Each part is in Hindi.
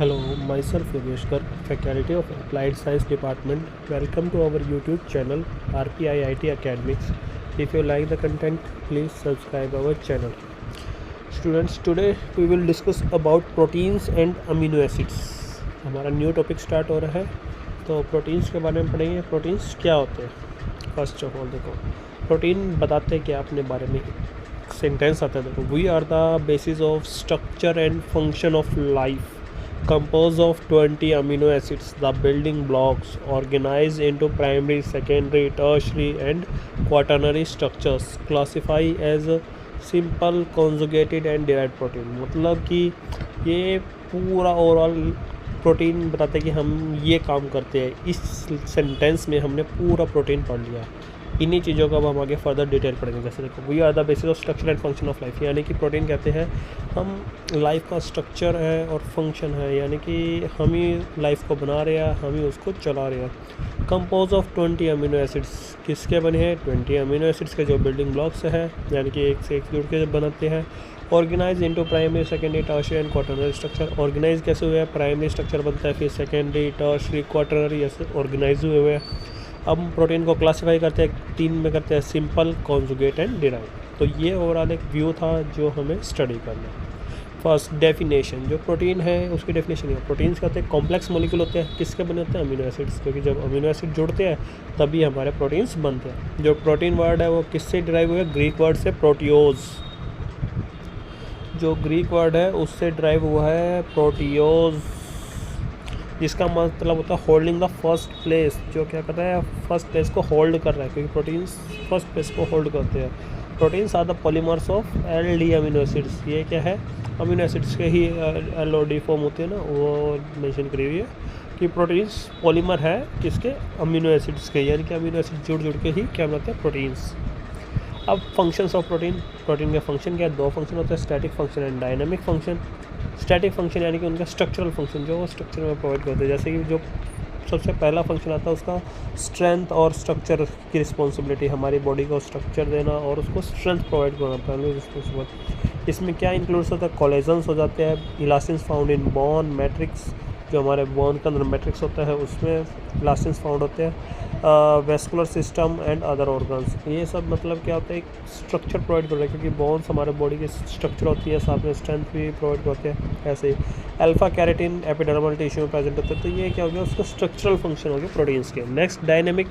Hello, myself Yogesh Garg, Faculty of Applied Science Department. Welcome to our YouTube channel RPIIT Academics. If you like the content, please subscribe our channel. Students, today we will discuss about proteins and amino acids. हमारा न्यू टॉपिक स्टार्ट हो रहा है, तो प्रोटीन्स के बारे में पढ़ेंगे. प्रोटीन्स क्या होते हैं? फर्स्ट ऑफ ऑल देखो, प्रोटीन बताते हैं क्या अपने बारे में. सेंटेंस आता है, देखो, we are the basis of structure and function of life, composed of 20 amino acids, the building blocks organized into primary, secondary, tertiary and quaternary structures, classify as simple, conjugated and derived protein. मतलब कि ये पूरा ओवरऑल प्रोटीन बताते हैं कि हम ये काम करते हैं. इस सेंटेंस में हमने पूरा प्रोटीन पढ़ लिया. इन्हीं चीज़ों का अब हम आगे फर्दर डिटेल पढ़ेंगे. जैसे देखो, we are the basis of structure and function of life, यानी कि प्रोटीन कहते हैं हम लाइफ का स्ट्रक्चर है और फंक्शन है, यानी कि हम ही लाइफ को बना रहे हैं, हम ही उसको चला रहे हैं. कंपोज ऑफ 20 अमीनो एसिड्स, किसके बने हैं? 20 अमीनो एसिड्स के जो बिल्डिंग ब्लॉक्स हैं, यानी कि एक से एक जुड़ के बनाते हैं. Organise into primary, secondary, tertiary and quaternary structure. Organise कैसे हुए हैं? प्राइमरी स्ट्रक्चर बनता है, फिर सेकेंडरी, टर्शियरी, क्वाटरनरी, ऐसे ऑर्गेनाइज हुए हुए हैं. अब प्रोटीन को क्लासीफाई करते हैं, 3 में करते हैं, सिंपल, कॉन्जुगेट एंड डिराइव. तो ये ओवरऑल एक व्यू था जो हमें स्टडी करना है. फर्स्ट डेफिनेशन, जो प्रोटीन है उसकी डेफिनेशन है. प्रोटीन्स कहते हैं कॉम्प्लेक्स मॉलिक्यूल होते हैं. किसके बने होते हैं? अमीनो एसिड्स, क्योंकि जब अमीनो एसिड जुड़ते हैं तभी हमारे प्रोटीन्स बनते हैं. जो प्रोटीन वर्ड है वो किससे डिराइव हुआ है? ग्रीक वर्ड से, प्रोटियोज. जो ग्रीक वर्ड है उससे डिराइव हुआ है प्रोटियोज, जिसका मतलब होता है होल्डिंग द फर्स्ट प्लेस. जो क्या कर रहा है? फर्स्ट प्लेस को होल्ड कर रहा है, क्योंकि प्रोटीन्स फर्स्ट प्लेस को होल्ड करते हैं. Proteins are the polymers of L D amino acids. ये क्या है? अमीनो एसिड्स के ही एल ओ डी फॉर्म होती है ना, वो मेंशन करी हुई है कि प्रोटीन्स पॉलीमर है किसके? अमीनो एसिड्स के, यानी कि अमीनो एसिड जुड़ के ही क्या बनाते हैं? प्रोटीन्स. अब फंक्शंस ऑफ प्रोटीन. प्रोटीन के फंक्शन क्या है? 2 फंक्शन होते हैं, static function and dynamic function. Static function यानी कि उनका स्ट्रक्चरल फंक्शन जो वो स्ट्रक्चर में प्रोवाइड करते हैं. जैसे कि जो सबसे पहला फंक्शन आता है उसका स्ट्रेंथ और स्ट्रक्चर की रिस्पॉन्सिबिलिटी, हमारी बॉडी को स्ट्रक्चर देना और उसको स्ट्रेंथ प्रोवाइड करना, पहले रिस्पॉन्सिबल. इसमें क्या इंक्लूड्स होता है? कोलेजन्स हो जाते हैं, इलास्टिन्स फाउंड इन बोन, मैट्रिक्स, जो हमारे बोन के अंदर मैट्रिक्स होता है उसमें इलास्टिन्स फाउंड होते हैं, vascular system and other organs. ये सब मतलब क्या होता है? एक स्ट्रक्चर प्रोवाइड कर रहा है, क्योंकि बोन्स हमारे बॉडी की स्ट्रक्चर होती है, साथ में स्ट्रेंथ भी प्रोवाइड करते हैं. ऐसे ही अल्फा कैरेटिन एपिडर्मल टिश्यू में प्रेजेंट होता है. तो ये क्या हो गया? उसका स्ट्रक्चरल फंक्शन हो गया प्रोटीन्स के. Next dynamic.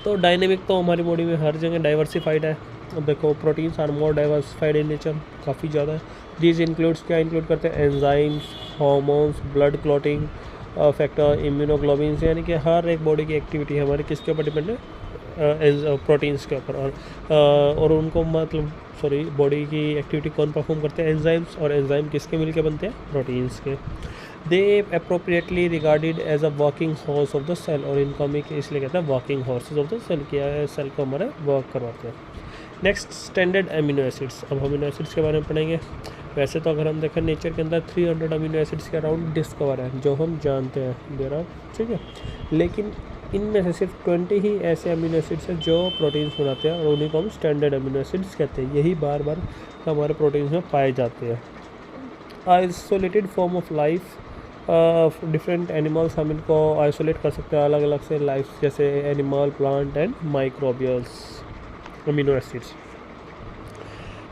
तो डायनेमिक तो हमारी बॉडी में हर जगह डाइवर्सिफाइड है. अब देखो, proteins are more diversified in nature, काफ़ी ज़्यादा है. दीज इंक्लूड्स, क्या इंक्लूड करते हैं? Enzymes, hormones, blood clotting factor, immunoglobins, यानी कि हर एक बॉडी की एक्टिविटी हमारे किसके ऊपर डिपेंड है? प्रोटीन्स के ऊपर. और उनको मतलब बॉडी की एक्टिविटी कौन परफॉर्म करते हैं? एंजाइम्स. और एंजाइम किसके मिलके बनते हैं? प्रोटीन्स के. They appropriately regarded as a working horse of the cell, और इनको हम इसलिए कहते हैं working horses of the cell, किया है सेल को हमारे वर्क करवाते हैं. Next, standard amino acids. अब अमीनो एसिड्स के बारे में पढ़ेंगे. वैसे तो अगर हम देखें नेचर के अंदर 300 अमीनो एसिड्स के अराउंड डिस्कवर है जो हम जानते हैं देर आर, ठीक है. लेकिन इनमें से सिर्फ 20 ही ऐसे अमीनो एसिड्स हैं जो प्रोटीन्स बनाते हैं, और उन्हीं को हम स्टैंडर्ड अमीनो एसिड्स कहते हैं. यही बार बार हमारे प्रोटीन्स में पाए जाते हैं. Isolated form of life. Different animals, हम इनको आइसोलेट कर सकते हैं अलग अलग से लाइफ, जैसे animal, plant and microbials. Amino acids.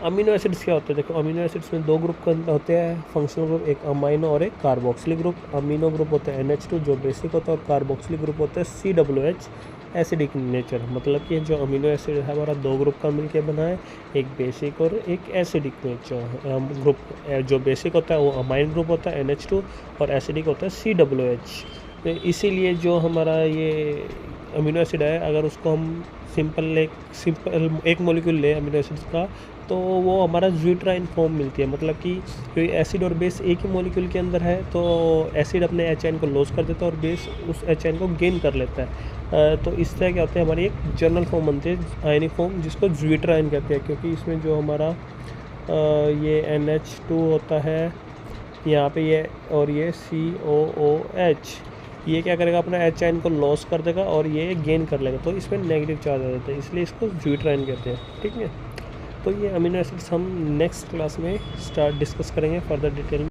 Amino acids क्या होते हैं? देखो, अमीनो एसिड्स में 2 ग्रुप होते हैं फंक्शनल ग्रुप, एक अमाइनो और एक कार्बोक्सिलिक ग्रुप. अमीनो ग्रुप होता है NH2 जो बेसिक होता है, और कार्बोक्सिलिक ग्रुप होता है COOH एसिडिक नेचर. मतलब कि जो अमीनो एसिड है हमारा 2 ग्रुप का मिलके बना है, एक बेसिक और एक एसिडिक नेचर ग्रुप. जो बेसिक होता है वो अमाइन ग्रुप होता है NH2, और एसिडिक होता है COOH. तो इसीलिए जो हमारा ये अमीनो एसिड है, अगर उसको हम सिंपल एक मॉलिक्यूल ले अमीनो एसिड्स का, तो वो हमारा ज्यूट्राइन फॉर्म मिलती है. मतलब कि एसिड और बेस एक ही मॉलिक्यूल के अंदर है, तो एसिड अपने HN को लॉस कर देता है और बेस उस HN को गेन कर लेता है. तो इस तरह क्या होता है? हमारी एक जनरल फॉर्म बनती है, आयनिक फॉर्म, जिसको ज्यूट्राइन कहते हैं, क्योंकि इसमें जो हमारा ये NH2 होता है यहाँ पे, ये और ये COOH, ये क्या करेगा? अपना HN को लॉस कर देगा और ये गेन कर लेगा, तो इसमें नेगेटिव चार्ज आ जाता है, इसलिए इसको ज्यूट्राइन कहते हैं, ठीक है. तो ये अमीनो एसिड्स हम नेक्स्ट क्लास में डिस्कस करेंगे फर्दर डिटेल में.